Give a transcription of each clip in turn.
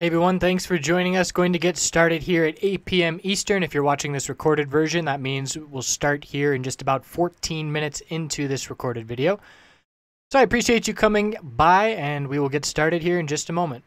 Hey everyone, thanks for joining us. Going to get started here at 8 p.m. Eastern. If you're watching this recorded version, that means we'll start here in just about 14 minutes into this recorded video. So I appreciate you coming by, and we will get started here in just a moment.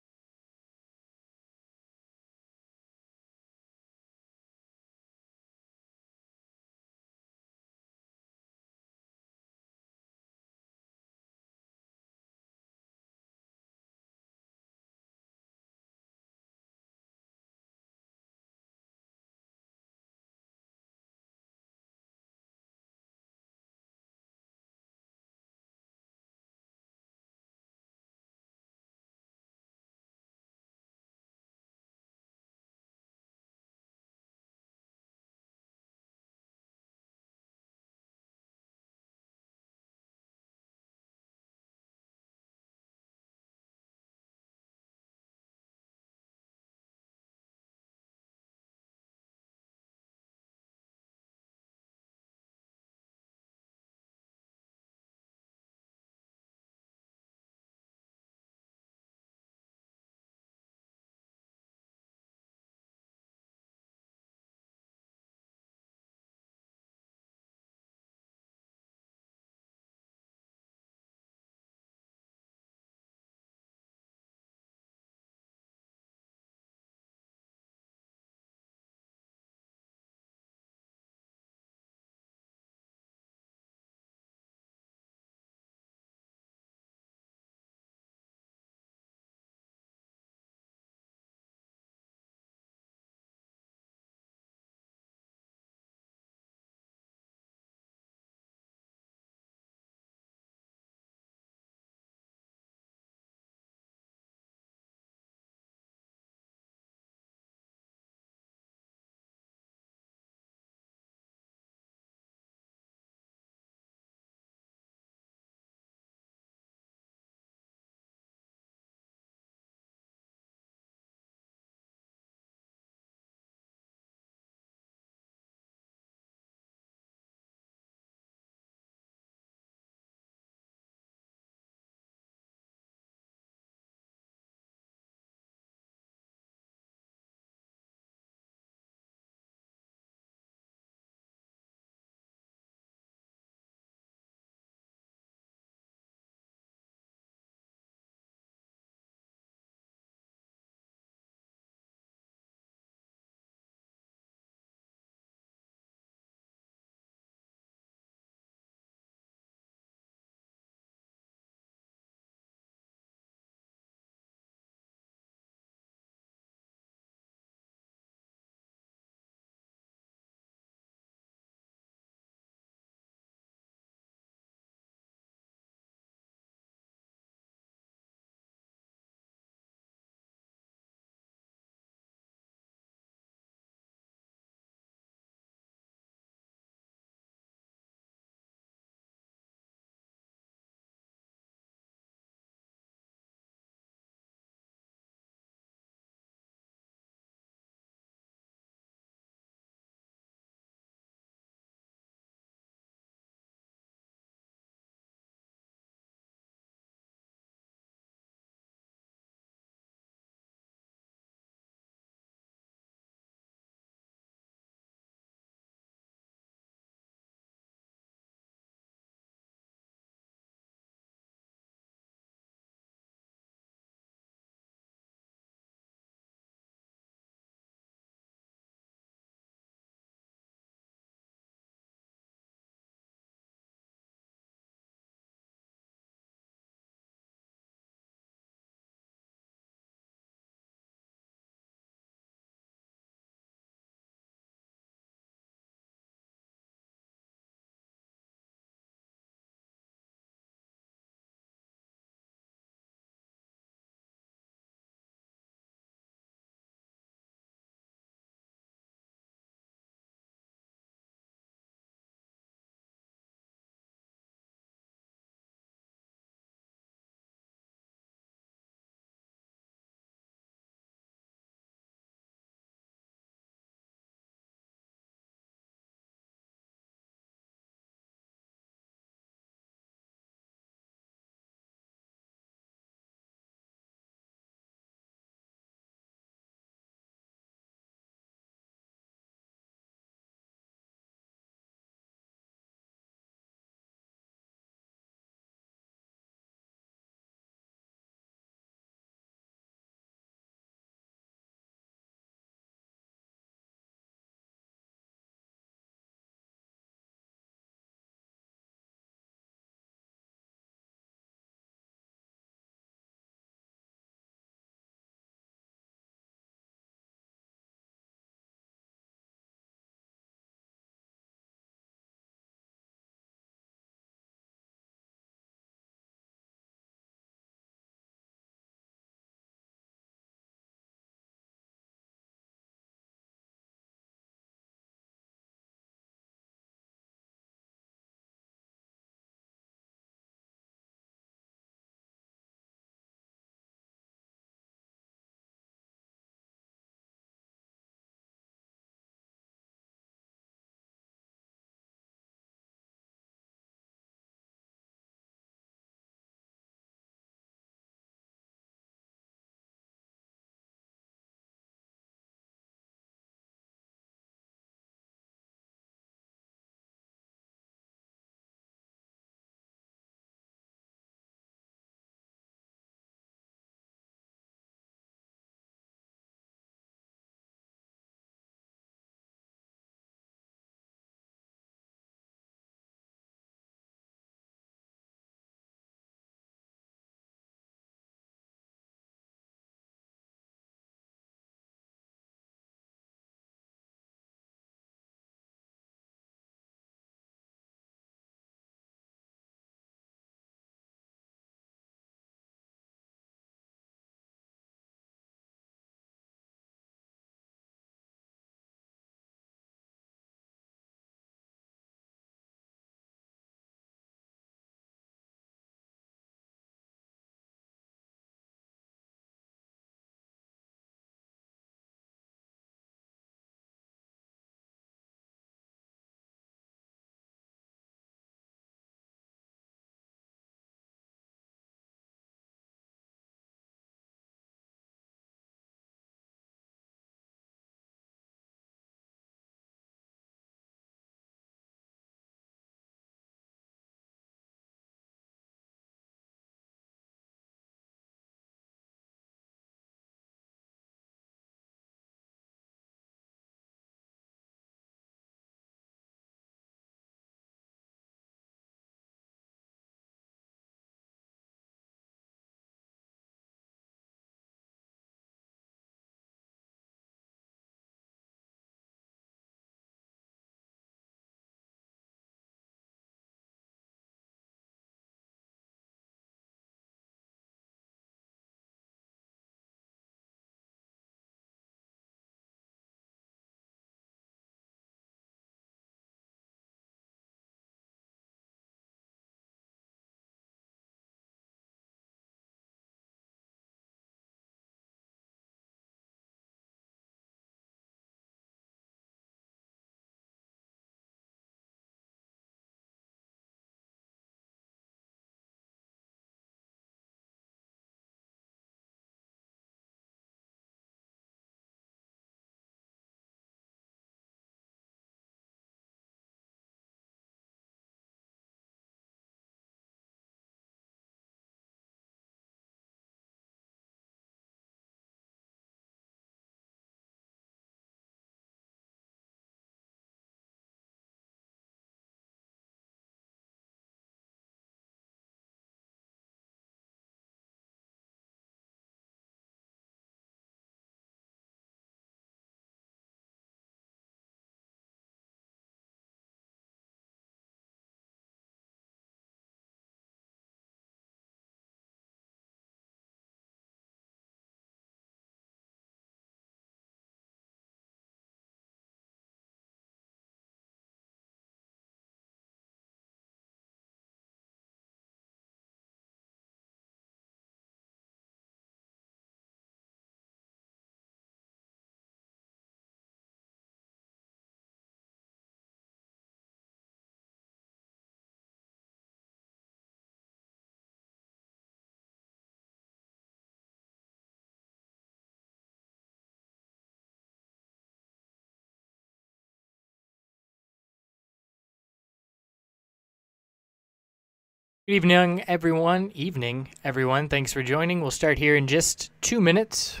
Good evening, everyone. Thanks for joining. We'll start here in just 2 minutes.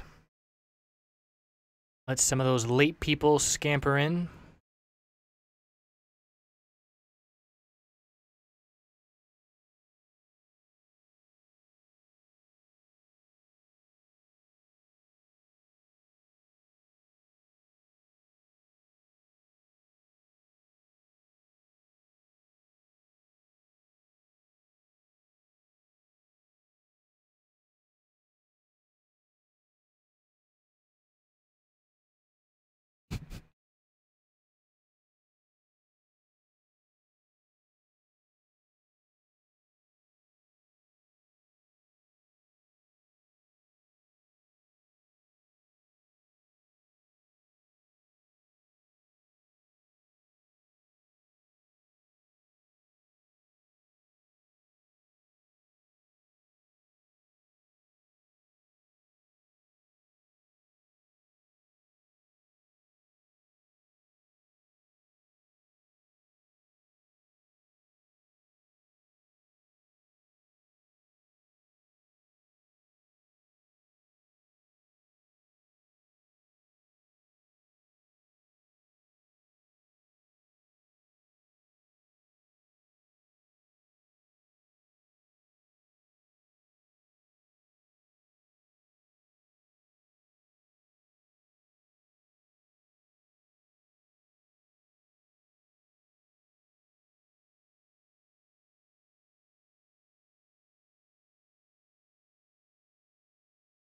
Let some of those late people scamper in.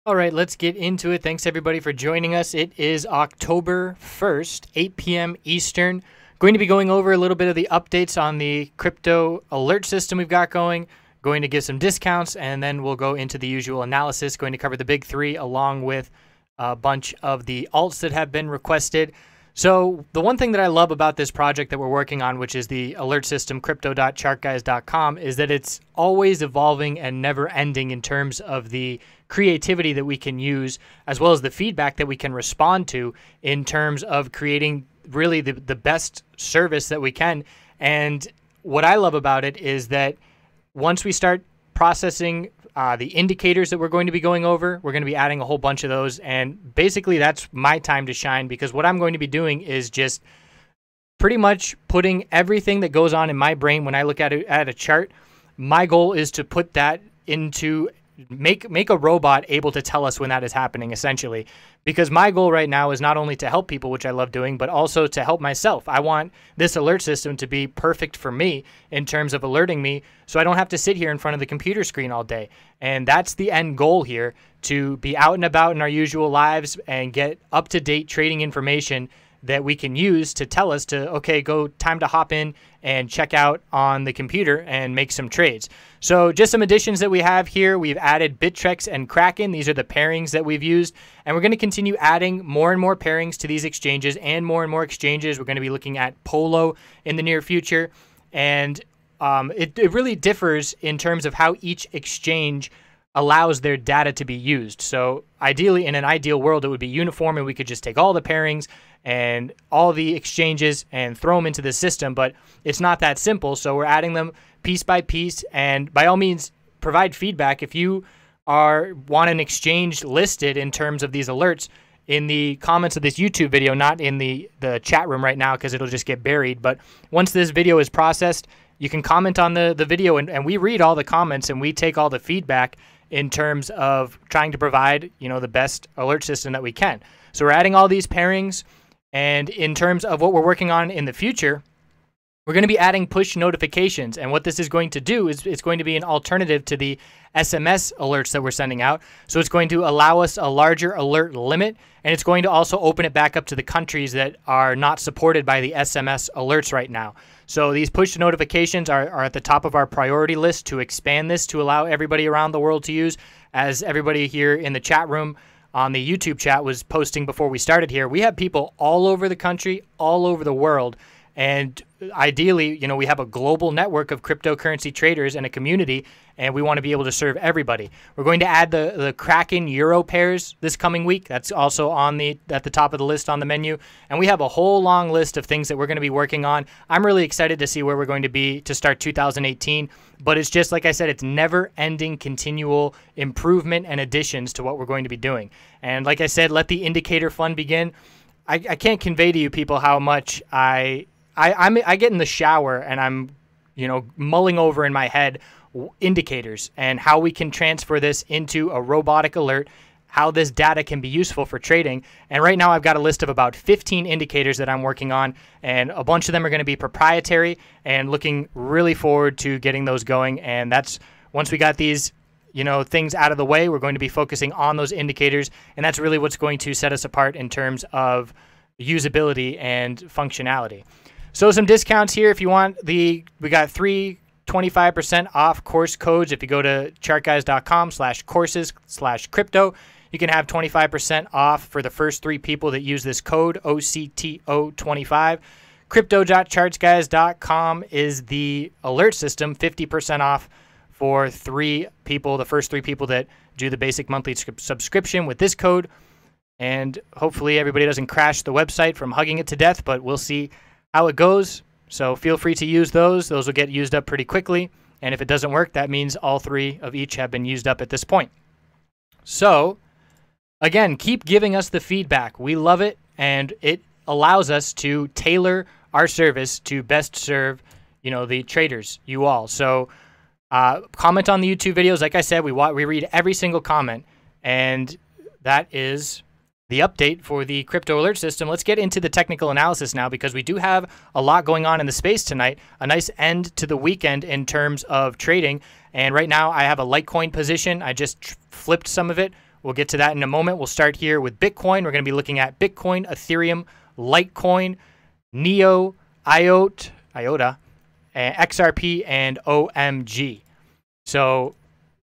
All right, let's get into it. Thanks everybody for joining us. It is October 1st, 8 p.m. Eastern. Going to be going over a little bit of the updates on the crypto alert system we've got going. Going to give some discounts, and then we'll go into the usual analysis. Going to cover the big three along with a bunch of the alts that have been requested. So the one thing that I love about this project that we're working on, which is the alert system, crypto.chartguys.com, is that it's always evolving and never ending in terms of the creativity that we can use, as well as the feedback that we can respond to in terms of creating really the best service that we can. And what I love about it is that once we start processing the indicators that we're going to be going over, we're going to be adding a whole bunch of those. And basically that's my time to shine, because what I'm going to be doing is just pretty much putting everything that goes on in my brain when I look at it at a chart. My goal is to put that into make a robot able to tell us when that is happening, essentially. Because my goal right now is not only to help people, which I love doing, but also to help myself. I want this alert system to be perfect for me in terms of alerting me, so I don't have to sit here in front of the computer screen all day. And that's the end goal here, to be out and about in our usual lives and get up-to-date trading information that we can use to tell us to, okay, time to hop in and check out on the computer and make some trades. So just some additions that we have here. We've added Bittrex and Kraken. These are the pairings that we've used. And we're going to continue adding more and more pairings to these exchanges and more exchanges. We're going to be looking at Polo in the near future. And it really differs in terms of how each exchange allows their data to be used. So ideally, in an ideal world, it would be uniform and we could just take all the pairings and all the exchanges and throw them into the system, but it's not that simple. So we're adding them piece by piece, and by all means, provide feedback. If you want an exchange listed in terms of these alerts, in the comments of this YouTube video, not in the chat room right now because it'll just get buried, but once this video is processed, you can comment on the video, and we read all the comments and we take all the feedback in terms of trying to provide, the best alert system that we can. So we're adding all these pairings. And in terms of what we're working on in the future, we're going to be adding push notifications. And what this is going to do is it's going to be an alternative to the SMS alerts that we're sending out. So it's going to allow us a larger alert limit, and it's going to also open it back up to the countries that are not supported by the SMS alerts right now. So these push notifications are at the top of our priority list to expand this to allow everybody around the world to use. As everybody here in the chat room on the YouTube chat was posting before we started here, we have people all over the country, all over the world, And ideally, you know, we have a global network of cryptocurrency traders and a community, and we want to be able to serve everybody. We're going to add the Kraken Euro pairs this coming week. That's also at the top of the list on the menu. And we have a whole long list of things that we're going to be working on. I'm really excited to see where we're going to be to start 2018. But it's just, like I said, it's never-ending continual improvement and additions to what we're going to be doing. And like I said, let the indicator fun begin. I can't convey to you people how much I get in the shower and I'm, you know, mulling over in my head indicators and how we can transfer this into a robotic alert, how this data can be useful for trading. And right now I've got a list of about 15 indicators that I'm working on, and a bunch of them are going to be proprietary, and looking really forward to getting those going. And that's once we got these, you know, things out of the way, we're going to be focusing on those indicators, and that's really what's going to set us apart in terms of usability and functionality. So some discounts here if you want. We got 25% off course codes. If you go to chartguys.com/courses/crypto, you can have 25% off for the first 3 people that use this code, OCTO25. Crypto.chartsguys.com is the alert system, 50% off for 3 people, the first 3 people that do the basic monthly subscription with this code. And hopefully everybody doesn't crash the website from hugging it to death, but we'll see how it goes. So feel free to use those. Those will get used up pretty quickly. And if it doesn't work, that means all 3 of each have been used up at this point. So again, keep giving us the feedback. We love it, and it allows us to tailor our service to best serve, you know, the traders, you all. So comment on the YouTube videos. Like I said, we read every single comment, and that is the update for the crypto alert system. Let's get into the technical analysis now, because we do have a lot going on in the space tonight. A nice end to the weekend in terms of trading. And right now I have a Litecoin position. I just flipped some of it. We'll get to that in a moment. We'll start here with Bitcoin. We're going to be looking at Bitcoin, Ethereum, Litecoin, Neo, IOTA, XRP, and OMG. So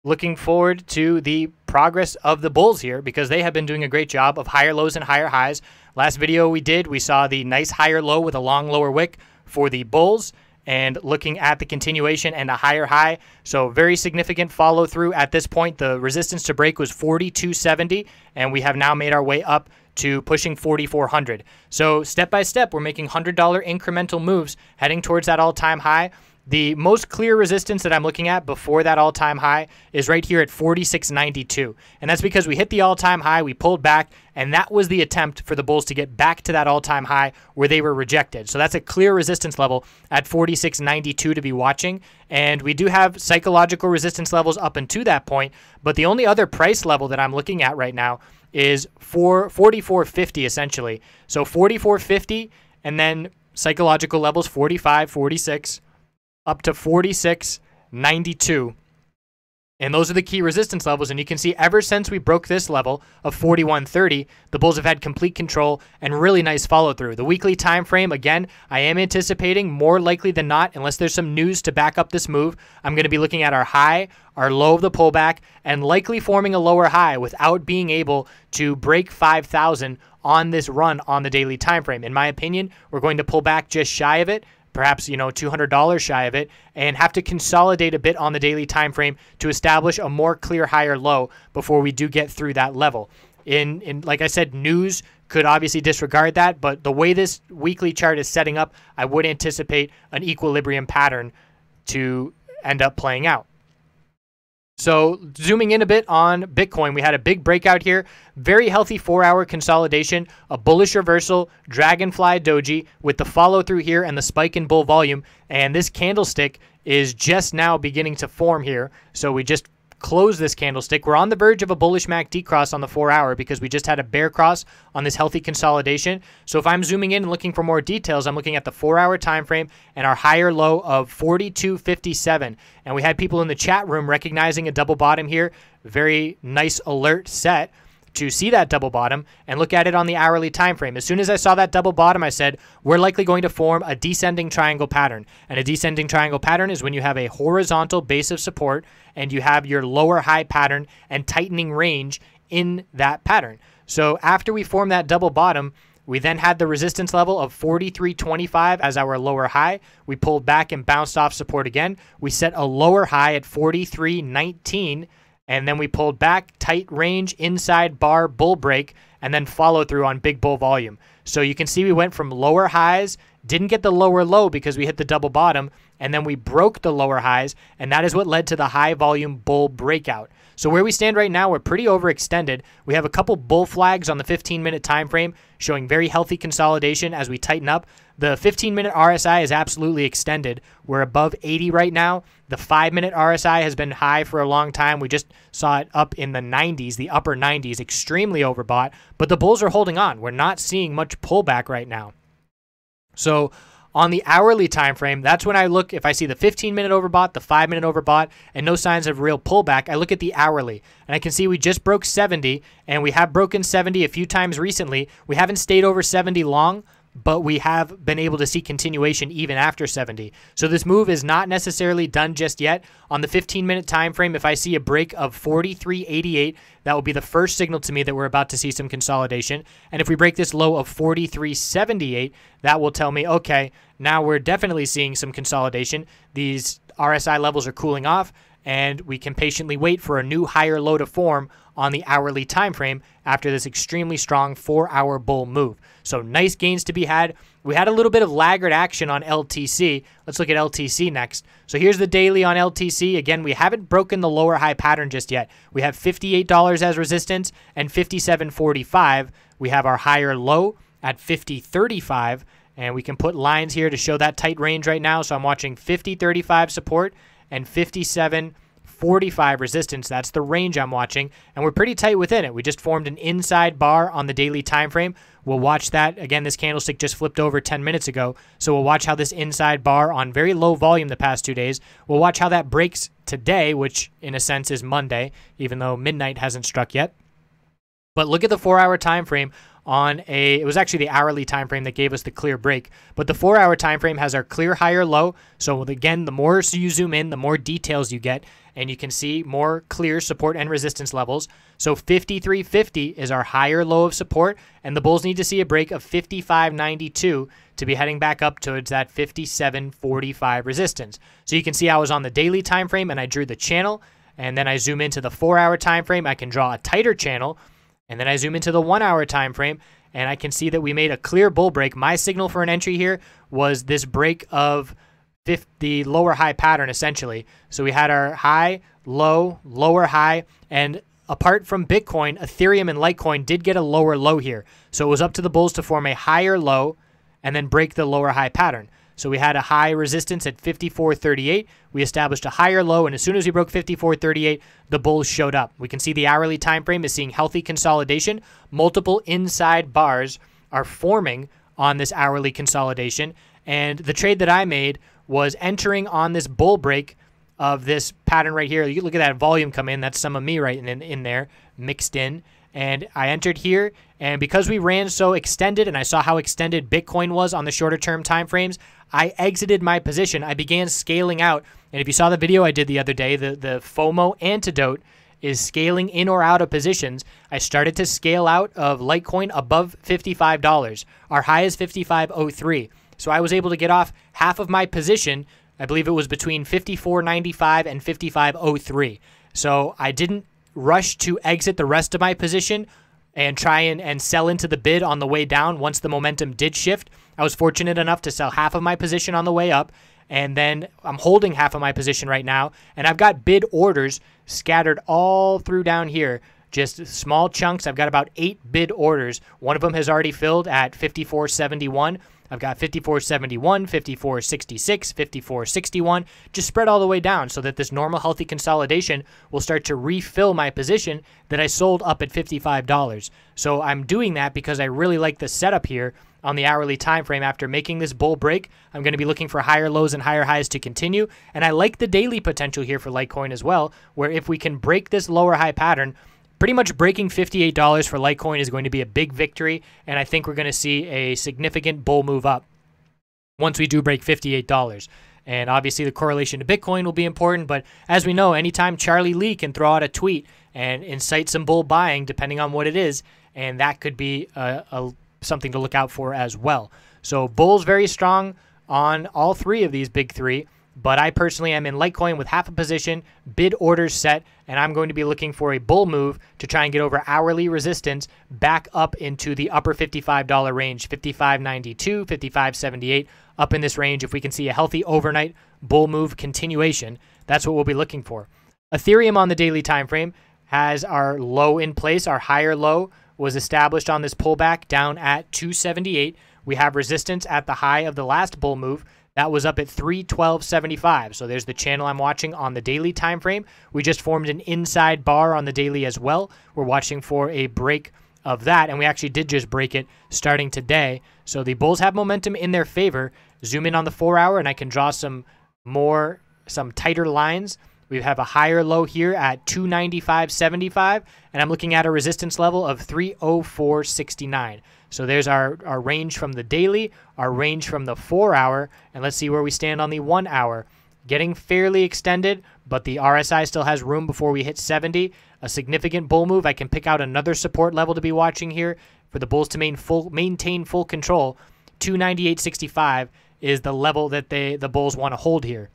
looking forward to the progress of the bulls here, because they have been doing a great job of higher lows and higher highs. Last video we saw the nice higher low with a long lower wick for the bulls, and looking at the continuation and a higher high. So very significant follow through at this point. The resistance to break was 4270, and we have now made our way up to pushing 4400. So step by step, we're making $100 incremental moves heading towards that all-time high. The most clear resistance that I'm looking at before that all-time high is right here at 4692. And that's because we hit the all-time high, we pulled back, and that was the attempt for the bulls to get back to that all-time high where they were rejected. So that's a clear resistance level at 4692 to be watching. And we do have psychological resistance levels up until that point, but the only other price level that I'm looking at right now is 4450 essentially. So 4450, and then psychological levels 45, 46, up to 46.92. And those are the key resistance levels. And you can see ever since we broke this level of 41.30, the bulls have had complete control and really nice follow through. The weekly time frame, again, I am anticipating more likely than not, unless there's some news to back up this move, I'm going to be looking at our high, our low of the pullback, and likely forming a lower high without being able to break 5,000 on this run on the daily time frame. In my opinion, we're going to pull back just shy of it, perhaps, you know, $200 shy of it, and have to consolidate a bit on the daily time frame to establish a more clear higher low before we do get through that level. Like I said, news could obviously disregard that, but the way this weekly chart is setting up, I would anticipate an equilibrium pattern to end up playing out. So zooming in a bit on Bitcoin, we had a big breakout here, very healthy 4-hour consolidation, a bullish reversal, dragonfly doji with the follow through here and the spike in bull volume. And this candlestick is just now beginning to form here. So we just close this candlestick. We're on the verge of a bullish MACD cross on the 4-hour because we just had a bear cross on this healthy consolidation. So if I'm zooming in and looking for more details, I'm looking at the 4-hour time frame and our higher low of 42.57. And we had people in the chat room recognizing a double bottom here. Very nice alert set to see that double bottom and look at it on the hourly time frame. As soon as I saw that double bottom, I said, we're likely going to form a descending triangle pattern. And a descending triangle pattern is when you have a horizontal base of support and you have your lower high pattern and tightening range in that pattern. So after we form that double bottom, We then had the resistance level of 43.25 as our lower high. We pulled back and bounced off support again. We set a lower high at 43.19, and then we pulled back, tight range, inside bar, bull break, and then follow through on big bull volume. So you can see we went from lower highs, didn't get the lower low because we hit the double bottom, and then we broke the lower highs, and that is what led to the high volume bull breakout. So where we stand right now, we're pretty overextended. We have a couple bull flags on the 15-minute time frame showing very healthy consolidation as we tighten up. The 15-minute RSI is absolutely extended. We're above 80 right now. The 5-minute RSI has been high for a long time. We just saw it up in the 90s, the upper 90s, extremely overbought. But the bulls are holding on. We're not seeing much pullback right now. So on the hourly time frame, that's when I look. If I see the 15-minute overbought, the 5-minute overbought, and no signs of real pullback, I look at the hourly, and I can see we just broke 70, and we have broken 70 a few times recently. We haven't stayed over 70 long, but we have been able to see continuation even after 70. So this move is not necessarily done just yet. On the 15-minute time frame, if I see a break of 43.88, that will be the first signal to me that we're about to see some consolidation. And if we break this low of 43.78, that will tell me, okay, now we're definitely seeing some consolidation. These RSI levels are cooling off, and we can patiently wait for a new higher low to form on the hourly time frame after this extremely strong 4-hour bull move. So nice gains to be had. We had a little bit of laggard action on LTC. Let's look at LTC next. So here's the daily on LTC. Again, we haven't broken the lower high pattern just yet. We have $58 as resistance and $57.45. We have our higher low at $50.35, and we can put lines here to show that tight range right now. So I'm watching $50.35 support and $57.45 resistance. That's the range I'm watching, and we're pretty tight within it. We just formed an inside bar on the daily time frame. We'll watch that. Again, this candlestick just flipped over 10 minutes ago, so we'll watch how this inside bar on very low volume the past 2 days. We'll watch how that breaks today, which in a sense is Monday, even though midnight hasn't struck yet. But look at the 4-hour time frame it was actually the hourly time frame that gave us the clear break, but the 4-hour time frame has our clear higher low. So again, the more you zoom in, the more details you get, and you can see more clear support and resistance levels. So 53.50 is our higher low of support, and the bulls need to see a break of 55.92 to be heading back up towards that 57.45 resistance. So you can see I was on the daily time frame and I drew the channel, and then I zoom into the 4-hour time frame. I can draw a tighter channel, and then I zoom into the 1-hour time frame, and I can see that we made a clear bull break. My signal for an entry here was this break of the lower high pattern, essentially. So we had our high, low, lower high, and apart from Bitcoin, Ethereum and Litecoin did get a lower low here. So it was up to the bulls to form a higher low and then break the lower high pattern. So we had a high resistance at 54.38. We established a higher low, and as soon as we broke 54.38, the bulls showed up. We can see the hourly time frame is seeing healthy consolidation. Multiple inside bars are forming on this hourly consolidation, and the trade that I made was entering on this bull break of this pattern right here. You look at that volume come in. That's some of me right in there mixed in. And I entered here, and because we ran so extended and I saw how extended Bitcoin was on the shorter term time frames, I exited my position. I began scaling out, and if you saw the video I did the other day, the FOMO antidote is scaling in or out of positions. I started to scale out of Litecoin above $55. Our high is 55.03. So I was able to get off half of my position. I believe it was between 54.95 and 55.03. So I didn't rush to exit the rest of my position and try and sell into the bid on the way down once the momentum did shift. I was fortunate enough to sell half of my position on the way up, and then I'm holding half of my position right now, and I've got bid orders scattered all through down here, just small chunks. I've got about 8 bid orders. One of them has already filled at 54.71. I've got 54.71, 54.66, 54.61, just spread all the way down so that this normal healthy consolidation will start to refill my position that I sold up at $55. So I'm doing that because I really like the setup here on the hourly time frame. After making this bull break, I'm going to be looking for higher lows and higher highs to continue. And I like the daily potential here for Litecoin as well, where if we can break this lower high pattern, pretty much breaking $58 for Litecoin is going to be a big victory, and I think we're going to see a significant bull move up once we do break $58. And obviously the correlation to Bitcoin will be important, but as we know, anytime Charlie Lee can throw out a tweet and incite some bull buying, depending on what it is, and that could be a something to look out for as well. So bulls very strong on all three of these big three, but I personally am in Litecoin with half a position, bid orders set, and I'm going to be looking for a bull move to try and get over hourly resistance back up into the upper $55 range, $55.92, $55.78, up in this range. If we can see a healthy overnight bull move continuation, that's what we'll be looking for. Ethereum on the daily time frame has our low in place. Our higher low was established on this pullback down at 278. We have resistance at the high of the last bull move. That was up at 312.75. So there's the channel I'm watching on the daily time frame. We just formed an inside bar on the daily as well. We're watching for a break of that, and we actually did just break it starting today. So the bulls have momentum in their favor. Zoom in on the 4 hour, and I can draw some tighter lines. We have a higher low here at 295.75, and I'm looking at a resistance level of 304.69. So there's our range from the daily, our range from the 4 hour, and let's see where we stand on the 1 hour. Getting fairly extended, but the RSI still has room before we hit 70. A significant bull move. I can pick out another support level to be watching here for the bulls to maintain full control. 298.65 is the level that the bulls want to hold here.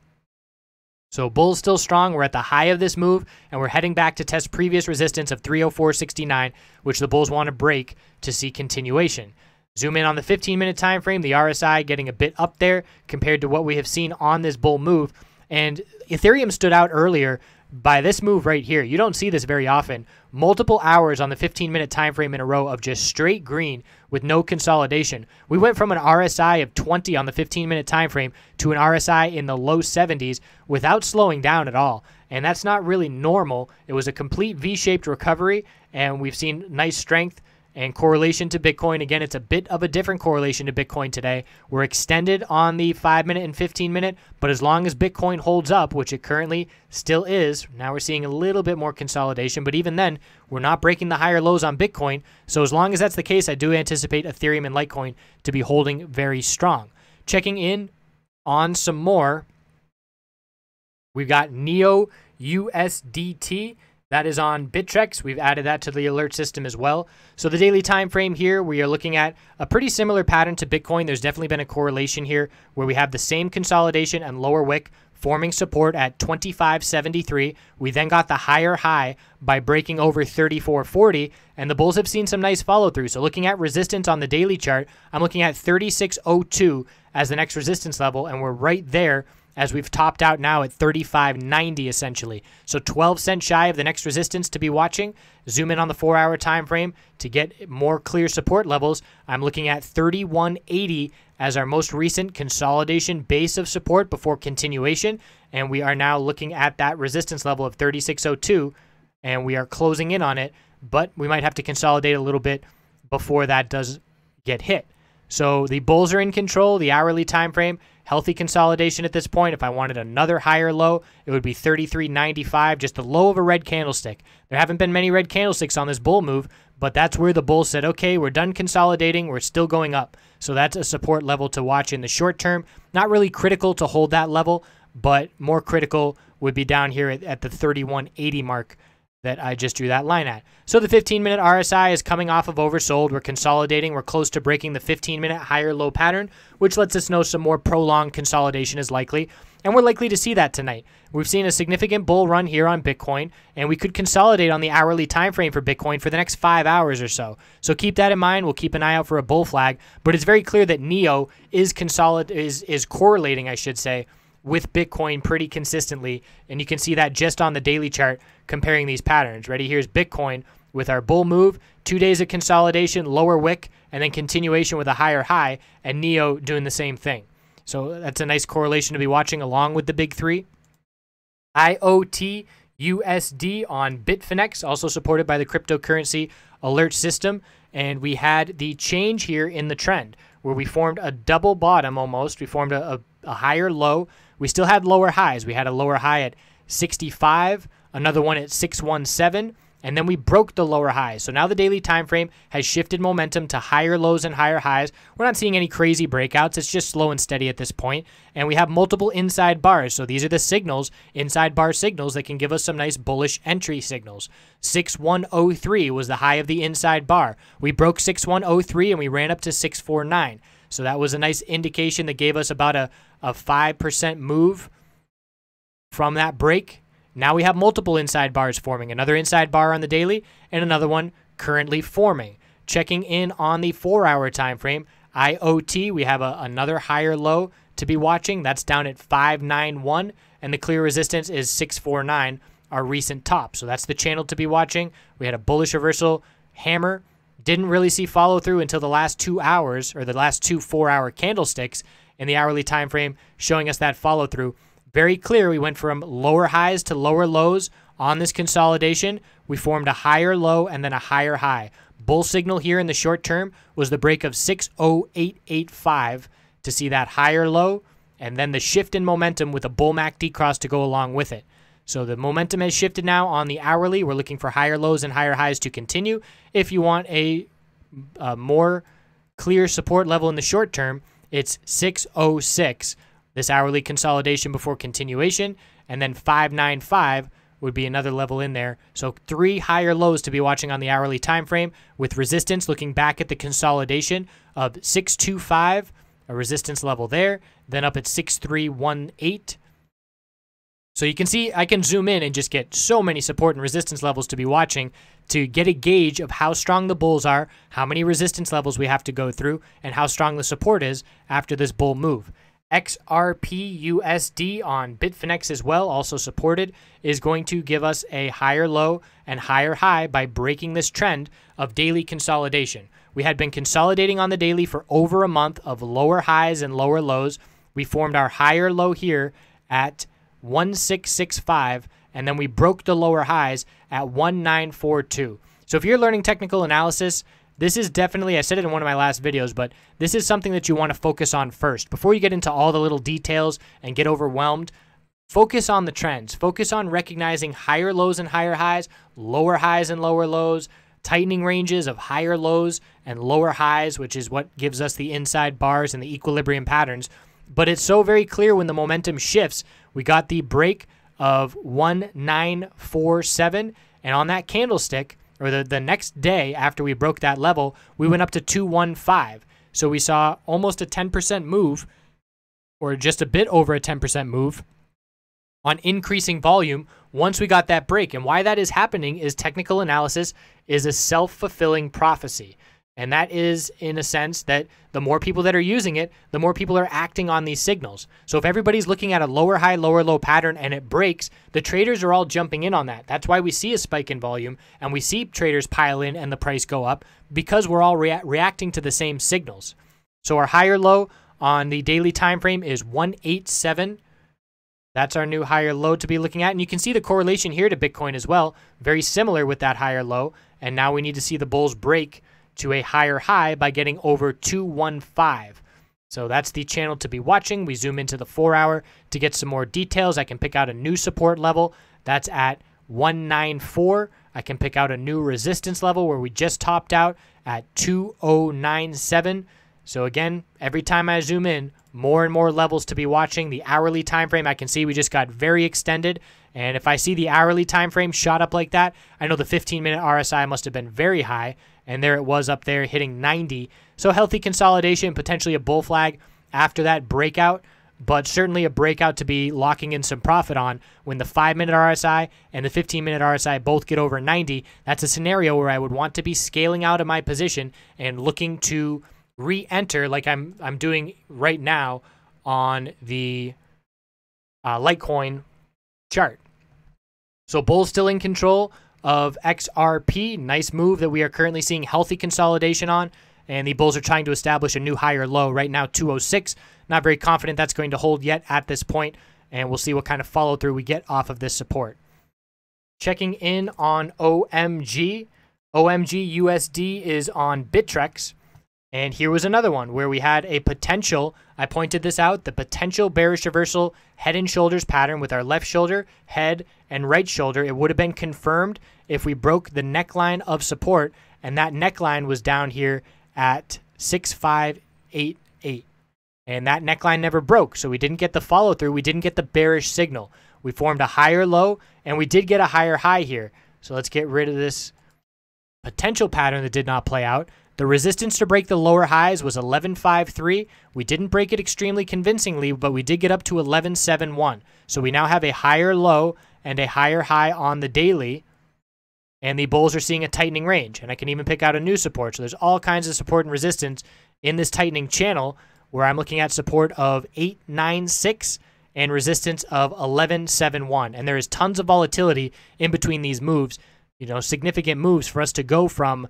So bulls still strong. We're at the high of this move, and we're heading back to test previous resistance of 304.69, which the bulls want to break to see continuation. Zoom in on the 15-minute time frame. The RSI getting a bit up there compared to what we have seen on this bull move. And Ethereum stood out earlier by this move right here. You don't see this very often. Multiple hours on the 15-minute time frame in a row of just straight green with no consolidation. We went from an RSI of 20 on the 15-minute time frame to an RSI in the low 70s without slowing down at all. And that's not really normal. It was a complete V-shaped recovery, and we've seen nice strength and correlation to Bitcoin. Again, it's a bit of a different correlation to Bitcoin today. We're extended on the 5-minute and 15-minute, but as long as Bitcoin holds up, which it currently still is, now we're seeing a little bit more consolidation, but even then, we're not breaking the higher lows on Bitcoin. So as long as that's the case, I do anticipate Ethereum and Litecoin to be holding very strong. Checking in on some more, we've got NEO USDT. That is on Bittrex. We've added that to the alert system as well. So the daily time frame here, we are looking at a pretty similar pattern to Bitcoin. There's definitely been a correlation here where we have the same consolidation and lower wick forming support at 25.73. We then got the higher high by breaking over 34.40, and the bulls have seen some nice follow through. So looking at resistance on the daily chart, I'm looking at 36.02 as the next resistance level, and we're right there as we've topped out now at 35.90 essentially. So 12 cents shy of the next resistance to be watching. Zoom in on the 4-hour time frame to get more clear support levels. I'm looking at 31.80 as our most recent consolidation base of support before continuation, and we are now looking at that resistance level of 36.02, and we are closing in on it, but we might have to consolidate a little bit before that does get hit. So the bulls are in control. The hourly time frame, healthy consolidation at this point. If I wanted another higher low, it would be 33.95, just the low of a red candlestick. There haven't been many red candlesticks on this bull move, but that's where the bulls said, okay, we're done consolidating. We're still going up. So that's a support level to watch in the short term. Not really critical to hold that level, but more critical would be down here at the 31.80 mark that I just drew that line at. So the 15-minute RSI is coming off of oversold. We're consolidating. We're close to breaking the 15-minute higher low pattern, which lets us know some more prolonged consolidation is likely. And we're likely to see that tonight. We've seen a significant bull run here on Bitcoin, and we could consolidate on the hourly time frame for Bitcoin for the next 5 hours or so. So keep that in mind. We'll keep an eye out for a bull flag. But it's very clear that NEO is correlating, I should say, with Bitcoin pretty consistently, and you can see that just on the daily chart comparing these patterns. Ready? Here's Bitcoin with our bull move, 2 days of consolidation, lower wick, and then continuation with a higher high, and NEO doing the same thing. So that's a nice correlation to be watching along with the big three. IoT USD on Bitfinex, also supported by the cryptocurrency alert system, and we had the change here in the trend where we formed a double bottom almost. We formed a higher low. We still had lower highs. We had a lower high at 65, another one at 617, and then we broke the lower highs. So now the daily time frame has shifted momentum to higher lows and higher highs. We're not seeing any crazy breakouts. It's just slow and steady at this point. And we have multiple inside bars. So these are the signals, inside bar signals that can give us some nice bullish entry signals. 6103 was the high of the inside bar. We broke 6103 and we ran up to 649. So that was a nice indication that gave us about a 5% move from that break. Now we have multiple inside bars forming. Another inside bar on the daily and another one currently forming. Checking in on the 4-hour time frame, IOT, we have another higher low to be watching. That's down at 591, and the clear resistance is 649, our recent top. So that's the channel to be watching. We had a bullish reversal hammer. Didn't really see follow through until the last 2 hours, or the last 2 4-hour candlesticks in the hourly time frame showing us that follow through. Very clear, we went from lower highs to lower lows on this consolidation. We formed a higher low and then a higher high. Bull signal here in the short term was the break of 60885 to see that higher low, and then the shift in momentum with a bull MACD cross to go along with it. So the momentum has shifted now on the hourly. We're looking for higher lows and higher highs to continue. If you want a more clear support level in the short term, it's 606. This hourly consolidation before continuation, and then 595 would be another level in there. So 3 higher lows to be watching on the hourly time frame, with resistance looking back at the consolidation of 625, a resistance level there, then up at 6318. So you can see I can zoom in and just get so many support and resistance levels to be watching to get a gauge of how strong the bulls are, how many resistance levels we have to go through, and how strong the support is after this bull move. XRP-USD on Bitfinex as well, also supported, is going to give us a higher low and higher high by breaking this trend of daily consolidation. We had been consolidating on the daily for over a month of lower highs and lower lows. We formed our higher low here at 1665, and then we broke the lower highs at 1942. So if you're learning technical analysis, this is definitely, I said it in one of my last videos, but this is something that you want to focus on first. Before you get into all the little details and get overwhelmed, focus on the trends. Focus on recognizing higher lows and higher highs and lower lows, tightening ranges of higher lows and lower highs, which is what gives us the inside bars and the equilibrium patterns. But it's so very clear when the momentum shifts. We got the break of 1947, and on that candlestick, or the next day after we broke that level, we went up to 215. So we saw almost a 10% move, or just a bit over a 10% move on increasing volume once we got that break. And why that is happening is technical analysis is a self-fulfilling prophecy. And that is, in a sense, that the more people that are using it, the more people are acting on these signals. So if everybody's looking at a lower high, lower low pattern and it breaks, the traders are all jumping in on that. That's why we see a spike in volume and we see traders pile in and the price go up, because we're all reacting to the same signals. So our higher low on the daily time frame is 187. That's our new higher low to be looking at. And you can see the correlation here to Bitcoin as well. Very similar with that higher low. And now we need to see the bulls break to a higher high by getting over 215. So that's the channel to be watching. We zoom into the 4-hour to get some more details. I can pick out a new support level. That's at 194. I can pick out a new resistance level where we just topped out at 2097. So again, every time I zoom in, more and more levels to be watching. The hourly time frame, I can see we just got very extended. And if I see the hourly time frame shot up like that, I know the 15-minute RSI must have been very high. And there it was up there hitting 90. So healthy consolidation, potentially a bull flag after that breakout, but certainly a breakout to be locking in some profit on. When the 5-minute RSI and the 15-minute RSI both get over 90, that's a scenario where I would want to be scaling out of my position and looking to re-enter like I'm doing right now on the Litecoin chart. So bulls still in control of XRP. Nice move that we are currently seeing healthy consolidation on, and the bulls are trying to establish a new higher low right now, 206. Not very confident that's going to hold yet at this point, and we'll see what kind of follow through we get off of this support. Checking in on OMG. OMG USD is on Bittrex. And here was another one where we had a potential, I pointed this out, the potential bearish reversal head and shoulders pattern with our left shoulder, head, and right shoulder. It would have been confirmed if we broke the neckline of support, and that neckline was down here at 6588. And that neckline never broke, so we didn't get the follow through. We didn't get the bearish signal. We formed a higher low, and we did get a higher high here. So let's get rid of this potential pattern that did not play out. The resistance to break the lower highs was 11.53. We didn't break it extremely convincingly, but we did get up to 11.71. So we now have a higher low and a higher high on the daily, and the bulls are seeing a tightening range. And I can even pick out a new support. So there's all kinds of support and resistance in this tightening channel, where I'm looking at support of 896 and resistance of 1171. And there is tons of volatility in between these moves, you know, significant moves for us to go from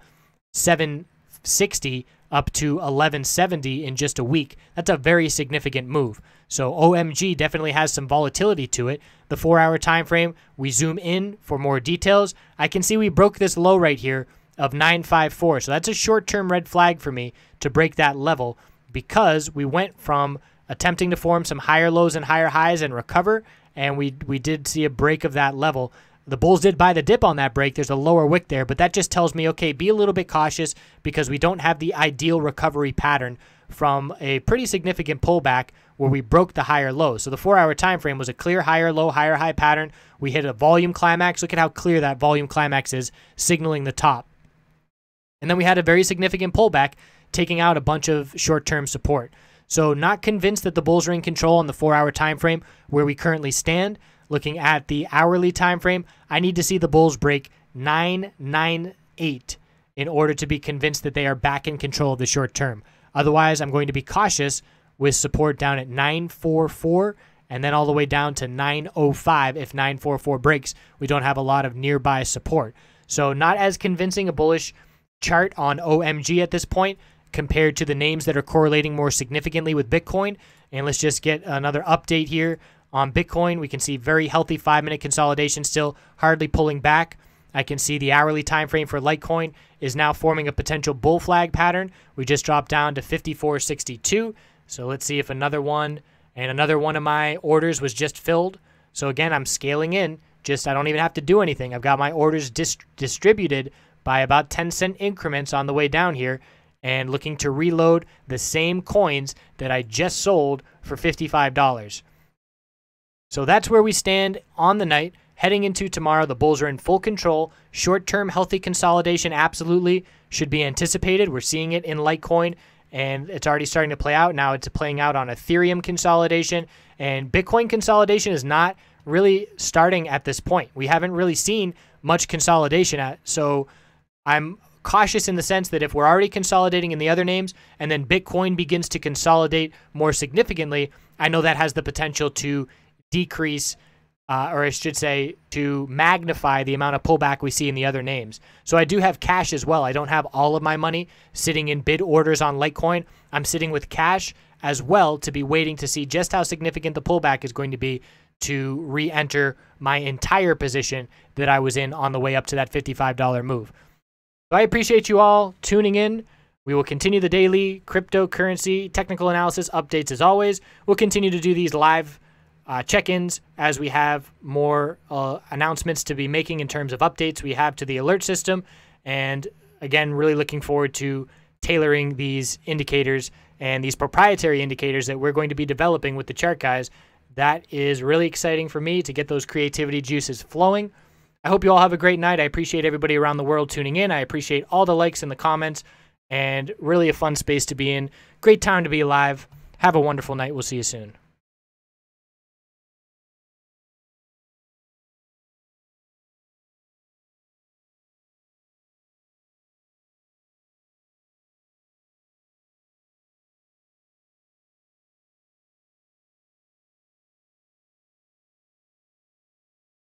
760 up to 1170 in just a week. That's a very significant move. So OMG definitely has some volatility to it. The 4-hour time frame, we zoom in for more details. I can see we broke this low right here of 954. So that's a short-term red flag for me to break that level, because we went from attempting to form some higher lows and higher highs and recover, and we did see a break of that level. The bulls did buy the dip on that break. There's a lower wick there, but that just tells me, okay, be a little bit cautious, because we don't have the ideal recovery pattern from a pretty significant pullback where we broke the higher low. So the 4-hour time frame was a clear higher low, higher high pattern. We hit a volume climax. Look at how clear that volume climax is, signaling the top. And then we had a very significant pullback, taking out a bunch of short-term support. So not convinced that the bulls are in control on the 4-hour time frame where we currently stand. Looking at the hourly time frame, I need to see the bulls break 998 in order to be convinced that they are back in control of the short term. Otherwise, I'm going to be cautious with support down at 944 and then all the way down to 905. If 944 breaks, we don't have a lot of nearby support. So not as convincing a bullish chart on OMG at this point compared to the names that are correlating more significantly with Bitcoin. And let's just get another update here on Bitcoin. We can see very healthy 5-minute consolidation still, hardly pulling back. I can see the hourly time frame for Litecoin is now forming a potential bull flag pattern. We just dropped down to 54.62. So let's see if another one, and another one of my orders was just filled. So again, I'm scaling in. I don't even have to do anything. I've got my orders distributed by about 10-cent increments on the way down here, and looking to reload the same coins that I just sold for $55. So that's where we stand on the night. Heading into tomorrow, the bulls are in full control. Short-term healthy consolidation absolutely should be anticipated. We're seeing it in Litecoin, and it's already starting to play out. Now it's playing out on Ethereum consolidation, and Bitcoin consolidation is not really starting at this point. We haven't really seen much consolidation so I'm cautious in the sense that if we're already consolidating in the other names and then Bitcoin begins to consolidate more significantly, I know that has the potential to decrease, or I should say to magnify the amount of pullback we see in the other names. So I do have cash as well. I don't have all of my money sitting in bid orders on Litecoin. I'm sitting with cash as well to be waiting to see just how significant the pullback is going to be to re-enter my entire position that I was in on the way up to that $55 move. So I appreciate you all tuning in. We will continue the daily cryptocurrency technical analysis updates as always. We'll continue to do these live check-ins as we have more announcements to be making in terms of updates we have to the alert system. And again, really looking forward to tailoring these indicators and these proprietary indicators that we're going to be developing with the chart guys. That is really exciting for me to get those creativity juices flowing. I hope you all have a great night. I appreciate everybody around the world tuning in. I appreciate all the likes and the comments, and really a fun space to be in. Great time to be alive. Have a wonderful night. We'll see you soon.